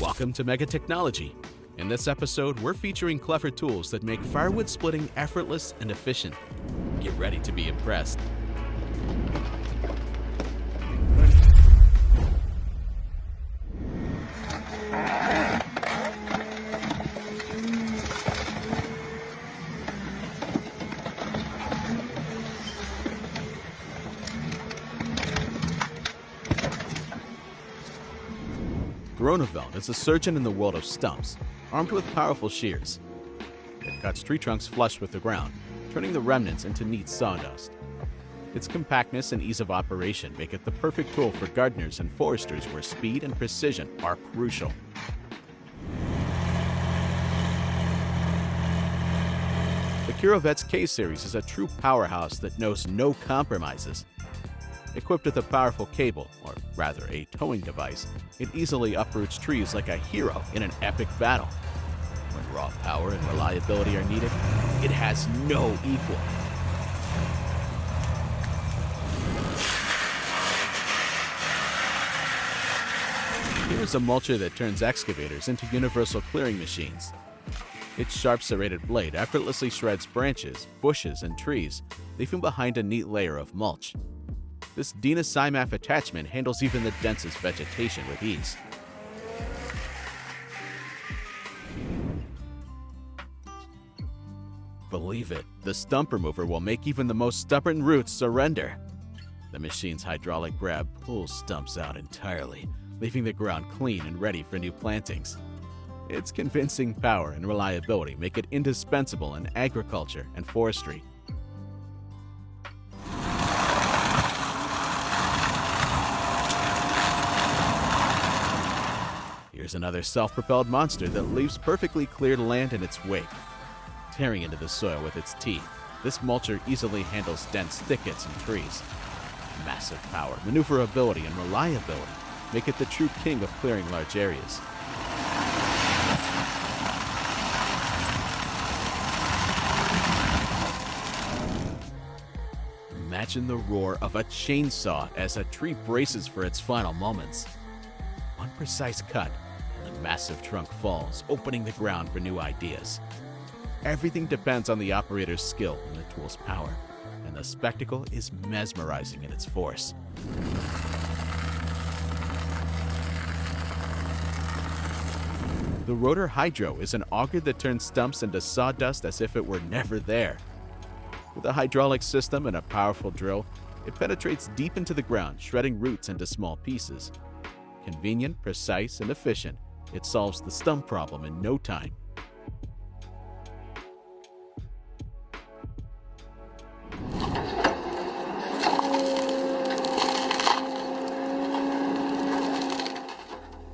Welcome to Mega Technology. In this episode, we're featuring clever tools that make firewood splitting effortless and efficient. Get ready to be impressed. Groeneveld is a surgeon in the world of stumps, armed with powerful shears. It cuts tree trunks flush with the ground, turning the remnants into neat sawdust. Its compactness and ease of operation make it the perfect tool for gardeners and foresters where speed and precision are crucial. The Kurovet's K-Series is a true powerhouse that knows no compromises. Equipped with a powerful cable, or rather a towing device, it easily uproots trees like a hero in an epic battle. When raw power and reliability are needed, it has no equal. Here's a mulcher that turns excavators into universal clearing machines. Its sharp serrated blade effortlessly shreds branches, bushes, and trees, leaving behind a neat layer of mulch. This Dina-Cymaf attachment handles even the densest vegetation with ease. Believe it, the stump remover will make even the most stubborn roots surrender. The machine's hydraulic grab pulls stumps out entirely, leaving the ground clean and ready for new plantings. Its convincing power and reliability make it indispensable in agriculture and forestry. Here's another self-propelled monster that leaves perfectly cleared land in its wake. Tearing into the soil with its teeth, this mulcher easily handles dense thickets and trees. Massive power, maneuverability, and reliability make it the true king of clearing large areas. Imagine the roar of a chainsaw as a tree braces for its final moments. One precise cut, and the massive trunk falls, opening the ground for new ideas. Everything depends on the operator's skill and the tool's power, and the spectacle is mesmerizing in its force. The Rotor Hydro is an auger that turns stumps into sawdust as if it were never there. With a hydraulic system and a powerful drill, it penetrates deep into the ground, shredding roots into small pieces. Convenient, precise, and efficient, it solves the stump problem in no time.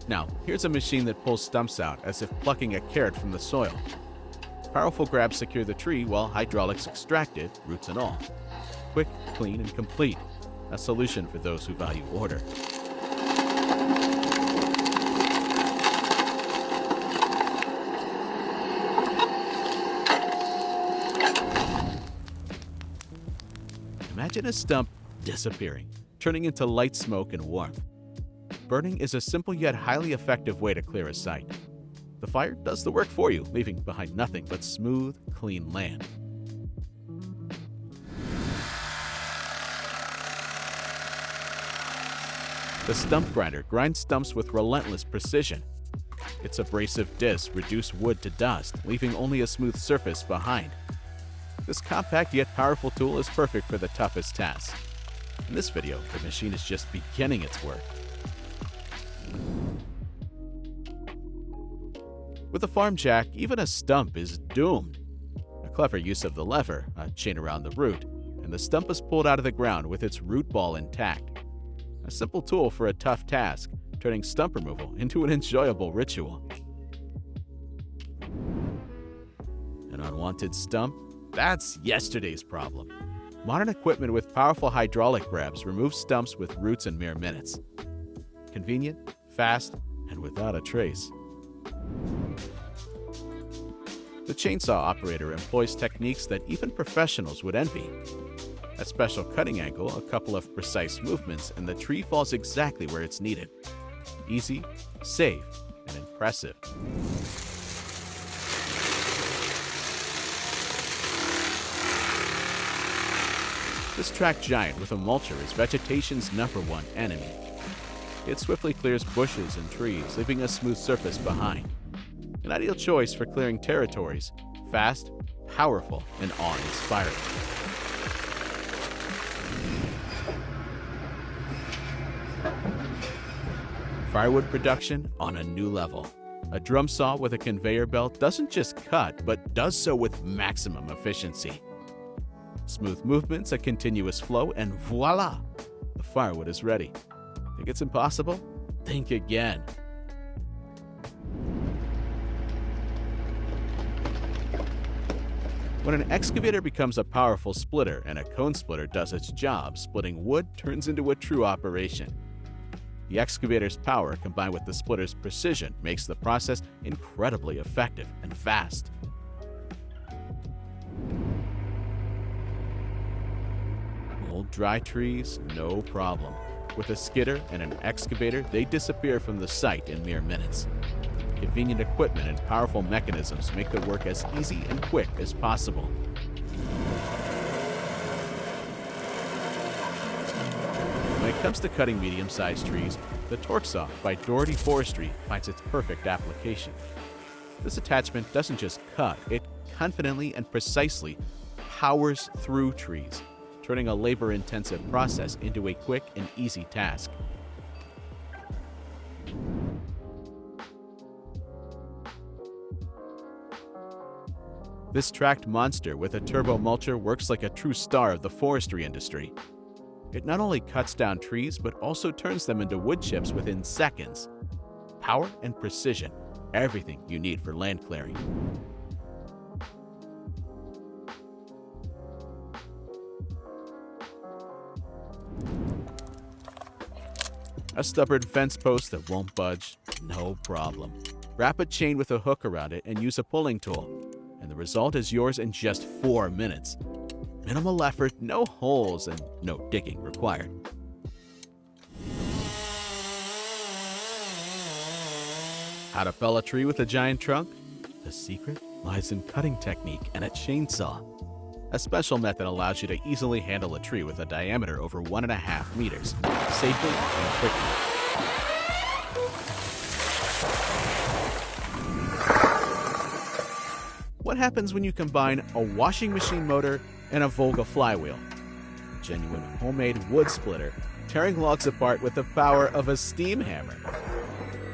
Now, here's a machine that pulls stumps out as if plucking a carrot from the soil. Powerful grabs secure the tree while hydraulics extract it, roots and all. Quick, clean, and complete. A solution for those who value order. Imagine a stump disappearing, turning into light smoke and warmth. Burning is a simple yet highly effective way to clear a site. The fire does the work for you, leaving behind nothing but smooth, clean land. The stump grinder grinds stumps with relentless precision. Its abrasive discs reduce wood to dust, leaving only a smooth surface behind. This compact yet powerful tool is perfect for the toughest tasks. In this video, the machine is just beginning its work. With a farm jack, even a stump is doomed. A clever use of the lever, a chain around the root, and the stump is pulled out of the ground with its root ball intact. A simple tool for a tough task, turning stump removal into an enjoyable ritual. An unwanted stump? That's yesterday's problem. Modern equipment with powerful hydraulic grabs removes stumps with roots in mere minutes. Convenient, fast, and without a trace. The chainsaw operator employs techniques that even professionals would envy. A special cutting angle, a couple of precise movements, and the tree falls exactly where it's needed. Easy, safe, and impressive. This track giant with a mulcher is vegetation's #1 enemy. It swiftly clears bushes and trees, leaving a smooth surface behind. An ideal choice for clearing territories, fast, powerful, and awe-inspiring. Firewood production on a new level. A drum saw with a conveyor belt doesn't just cut, but does so with maximum efficiency. Smooth movements, a continuous flow, and voila! The firewood is ready. Think it's impossible? Think again. When an excavator becomes a powerful splitter and a cone splitter does its job, splitting wood turns into a true operation. The excavator's power combined with the splitter's precision makes the process incredibly effective and fast. Old dry trees, no problem. With a skidder and an excavator, they disappear from the site in mere minutes. Convenient equipment and powerful mechanisms make the work as easy and quick as possible. When it comes to cutting medium-sized trees, the Torque Saw by Doherty Forestry finds its perfect application. This attachment doesn't just cut, it confidently and precisely powers through trees, turning a labor-intensive process into a quick and easy task. This tracked monster with a turbo mulcher works like a true star of the forestry industry. It not only cuts down trees, but also turns them into wood chips within seconds. Power and precision, everything you need for land clearing. A stubborn fence post that won't budge? No problem. Wrap a chain with a hook around it and use a pulling tool, and the result is yours in just 4 minutes. Minimal effort, no holes, and no digging required. How to fell a tree with a giant trunk? The secret lies in cutting technique and a chainsaw. A special method allows you to easily handle a tree with a diameter over 1.5 meters, safely and quickly. What happens when you combine a washing machine motor and a Volga flywheel? A genuine homemade wood splitter, tearing logs apart with the power of a steam hammer.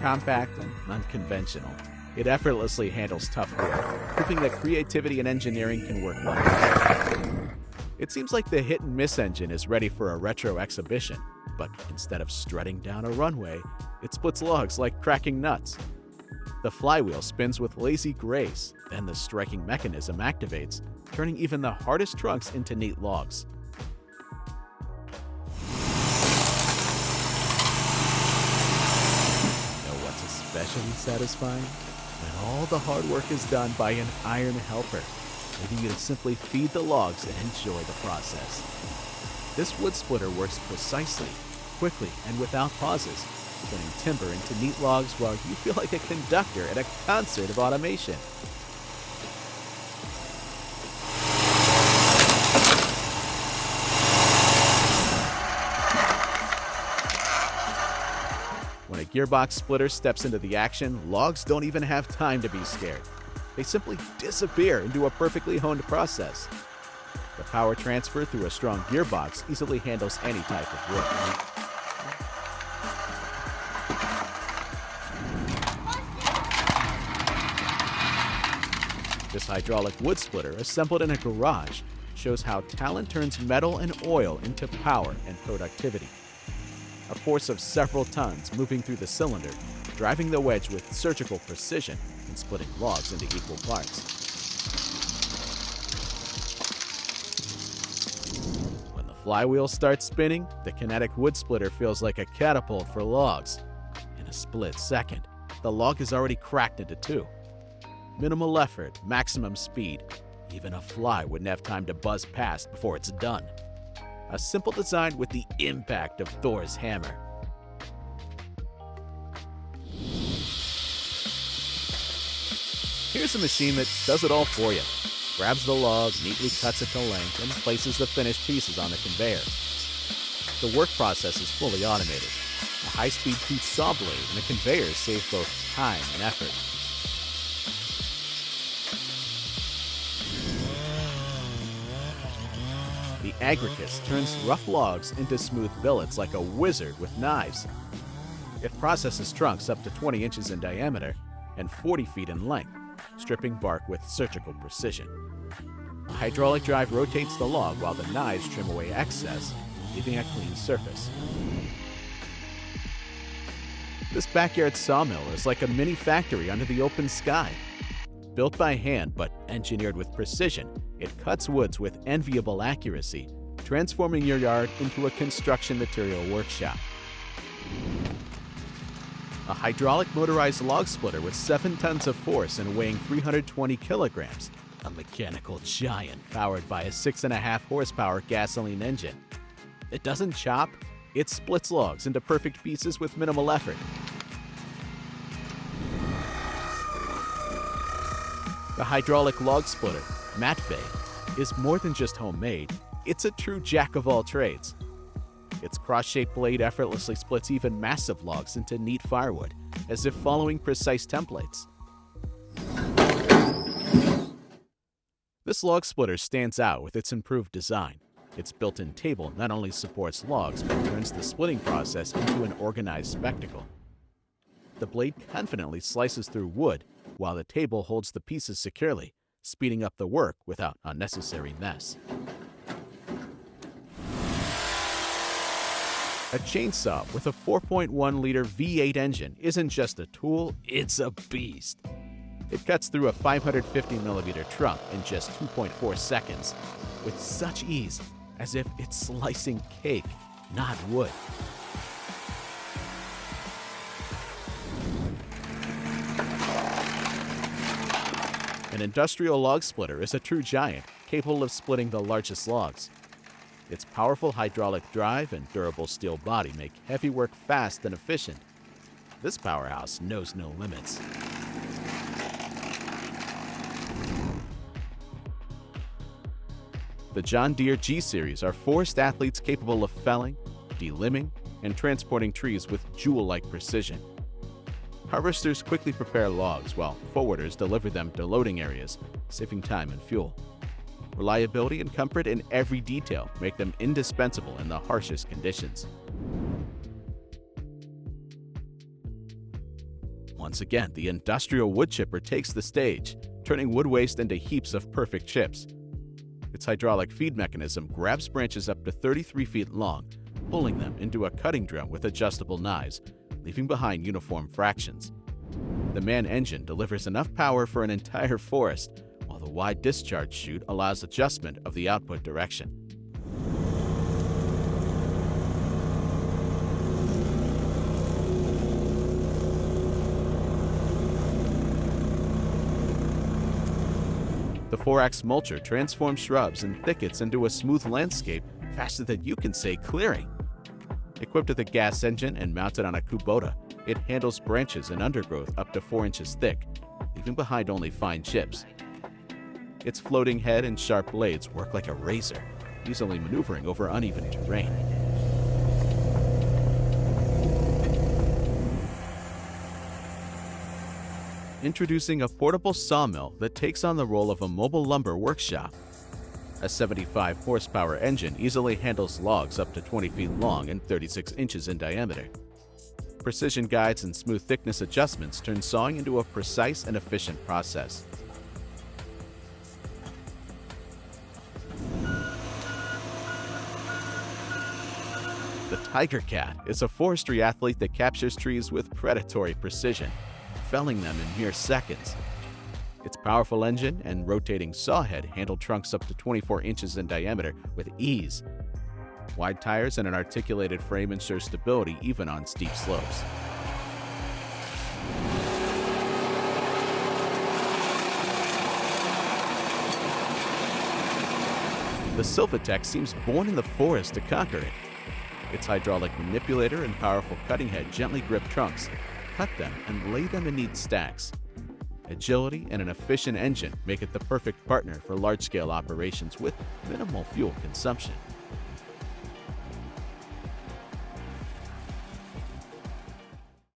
Compact and unconventional, it effortlessly handles tough wood, proving that creativity and engineering can work wonders. It seems like the hit-and-miss engine is ready for a retro exhibition, but instead of strutting down a runway, it splits logs like cracking nuts. The flywheel spins with lazy grace, then the striking mechanism activates, turning even the hardest trunks into neat logs. Know what's especially satisfying? When all the hard work is done by an iron helper, leaving you to simply feed the logs and enjoy the process. This wood splitter works precisely, quickly, and without pauses, turning timber into neat logs while you feel like a conductor at a concert of automation. When a gearbox splitter steps into the action, logs don't even have time to be scared. They simply disappear into a perfectly honed process. The power transfer through a strong gearbox easily handles any type of wood. This hydraulic wood splitter, assembled in a garage, shows how talent turns metal and oil into power and productivity. A force of several tons moving through the cylinder, driving the wedge with surgical precision and splitting logs into equal parts. When the flywheel starts spinning, the kinetic wood splitter feels like a catapult for logs. In a split second, the log is already cracked into two. Minimal effort, maximum speed. Even a fly wouldn't have time to buzz past before it's done. A simple design with the impact of Thor's hammer. Here's a machine that does it all for you. Grabs the log, neatly cuts it to length, and places the finished pieces on the conveyor. The work process is fully automated. A high-speed tooth saw blade and a conveyor save both time and effort. The aggregates turns rough logs into smooth billets like a wizard with knives. It processes trunks up to 20 inches in diameter and 40 feet in length, stripping bark with surgical precision. A hydraulic drive rotates the log while the knives trim away excess, leaving a clean surface. This backyard sawmill is like a mini factory under the open sky. Built by hand but engineered with precision, it cuts woods with enviable accuracy, transforming your yard into a construction material workshop. A hydraulic motorized log splitter with 7 tons of force and weighing 320 kilograms. A mechanical giant powered by a 6.5 horsepower gasoline engine. It doesn't chop, it splits logs into perfect pieces with minimal effort. The hydraulic log splitter, Matvey, is more than just homemade, it's a true jack of all trades. Its cross-shaped blade effortlessly splits even massive logs into neat firewood, as if following precise templates. This log splitter stands out with its improved design. Its built-in table not only supports logs, but turns the splitting process into an organized spectacle. The blade confidently slices through wood, while the table holds the pieces securely, speeding up the work without unnecessary mess. A chainsaw with a 4.1-liter V8 engine isn't just a tool, it's a beast. It cuts through a 550mm trunk in just 2.4 seconds, with such ease, as if it's slicing cake, not wood. An industrial log splitter is a true giant, capable of splitting the largest logs. Its powerful hydraulic drive and durable steel body make heavy work fast and efficient. This powerhouse knows no limits. The John Deere G-Series are forest athletes capable of felling, delimbing, and transporting trees with jewel-like precision. Harvesters quickly prepare logs while forwarders deliver them to loading areas, saving time and fuel. Reliability and comfort in every detail make them indispensable in the harshest conditions. Once again, the industrial wood chipper takes the stage, turning wood waste into heaps of perfect chips. Its hydraulic feed mechanism grabs branches up to 33 feet long, pulling them into a cutting drum with adjustable knives, leaving behind uniform fractions. The man engine delivers enough power for an entire forest, while the wide discharge chute allows adjustment of the output direction. The 4-axe mulcher transforms shrubs and thickets into a smooth landscape faster than you can say clearing. Equipped with a gas engine and mounted on a Kubota, it handles branches and undergrowth up to 4 inches thick, leaving behind only fine chips. Its floating head and sharp blades work like a razor, easily maneuvering over uneven terrain. Introducing a portable sawmill that takes on the role of a mobile lumber workshop. A 75 horsepower engine easily handles logs up to 20 feet long and 36 inches in diameter. Precision guides and smooth thickness adjustments turn sawing into a precise and efficient process. The Tiger Cat is a forestry athlete that captures trees with predatory precision, felling them in mere seconds. Its powerful engine and rotating saw head handle trunks up to 24 inches in diameter with ease. Wide tires and an articulated frame ensure stability even on steep slopes. The Silvatech seems born in the forest to conquer it. Its hydraulic manipulator and powerful cutting head gently grip trunks, cut them, and lay them in neat stacks. agility, and an efficient engine make it the perfect partner for large-scale operations with minimal fuel consumption.